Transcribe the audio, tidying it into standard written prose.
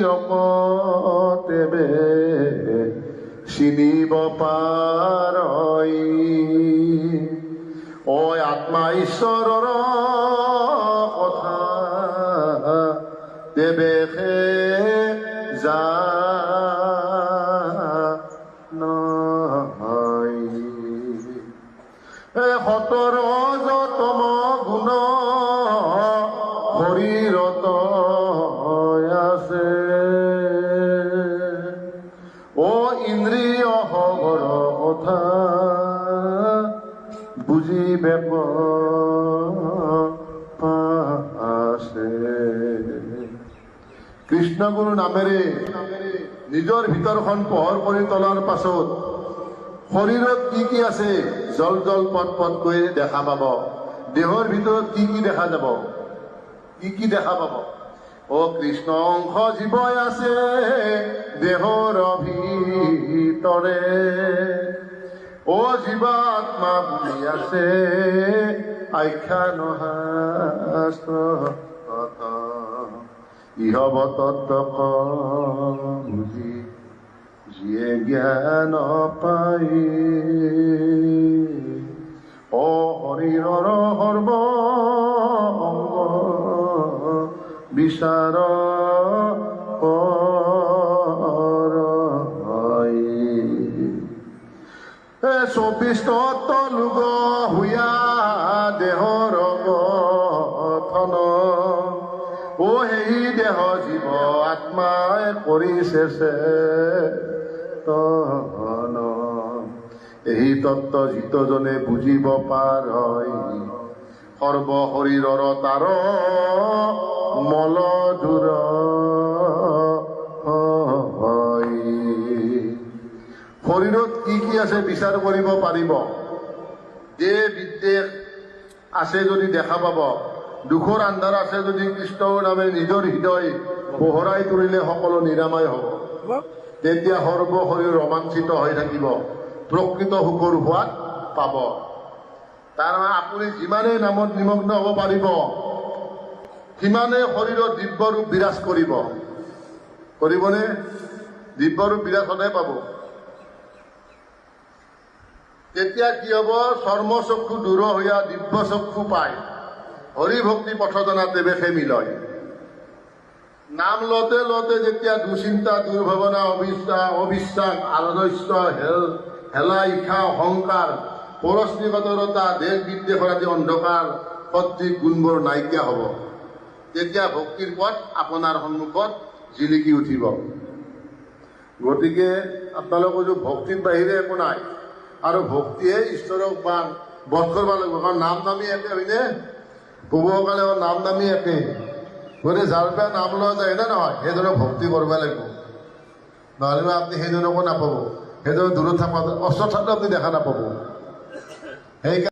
ৰকতেবে চিনিব পাৰই ঐ আত্মা ঈশ্বৰৰ কথা তেবেহে জানই সতৰ যতম গুণ শৰীৰত আছে ও ইন্দ্ৰিয় হবৰ কথা বুজিবে আছে কৃষ্ণ গুৰু নামেৰে নিজৰ ভিতৰখন পোহৰ কৰি তোলাৰ পাছত শৰীৰত কি কি আছে জল জল পট পটকৈ দেখা পাব দেহৰ ভিতৰত কি কি দেখা যাব কি দেখা পাব ও কৃষ্ণ অংশ জীৱই আছে দেহৰ ভিতৰে ও জীৱাত্মা বুলি আছে আখ্যান শাস্ত্ৰ ইহব তত্ত্ব বুজি যিয়ে জ্ঞান পাই ও শৰীৰৰ সৰ্ব অংগ বিচাৰ চৌবিশ তত্ত্ব লোক হুয়া দেহৰ গঠন ও সেই দেহ জীৱ আত্মাই কৰিছে চেতন এই তত্ত্ব যিতজনে বুজিব পাৰই সৰ্ব শৰীৰৰ তাৰ মল দূৰ শৰীৰত কি কি আছে বিচাৰ কৰিব পাৰিব যে বিদ্বেষ আছে যদি দেখা পাব দুখৰ আন্ধাৰ আছে যদি কৃষ্ণৰ নামে নিজৰ হৃদয় পোহৰাই তুলিলে সকলো নিৰাময় হ'ব তেতিয়া সৰ্ব শৰীৰ ৰোমাঞ্চিত হৈ থাকিব প্ৰকৃত সুখৰ সোৱাদ পাব তাৰমানে আপুনি যিমানেই নামত নিমগ্ন হ'ব পাৰিব সিমানেই শৰীৰত দিব্যৰূপ বিৰাজ কৰিবনে দিব্যৰূপ বিৰাজ সদায় পাব তেতিয়া কি হ'ব চৰ্মচক্ষু দূৰ হৈয়া দিব্য চক্ষু পায় হৰি ভক্তি পথজনা তেবেশে মিলয় নাম লতে লতে যেতিয়া দুচিন্তা দুৰ্ভাৱনা অবিশ্বাস আলস্য হেলা ইচ্ছা অহংকাৰ পৰশ্ৰীগতৰতা দেশ বিদ্বেষৰ আদি অন্ধকাৰ সদৃশ গুণবোৰ নাইকিয়া হ'ব তেতিয়া ভক্তিৰ পথ আপোনাৰ সন্মুখত জিলিকি উঠিব গতিকে আপোনালোক কৈছো ভক্তিৰ বাহিৰে একো নাই আৰু ভক্তিয়ে ঈশ্বৰক বধ কৰিব লাগিব কাৰণ নাম নামি একে হয়নে প্ৰভুসকলে নাম নামি একে গতিকে যাৰ পৰা নাম লোৱা যায় নে নহয় সেইজনক ভক্তি কৰিব লাগিব নহ'লে আপুনি সেইজনকো নাপাব সেইজনক দূৰত থকা অস্ত্ৰ আপুনি দেখা নাপাব সেইকাৰণে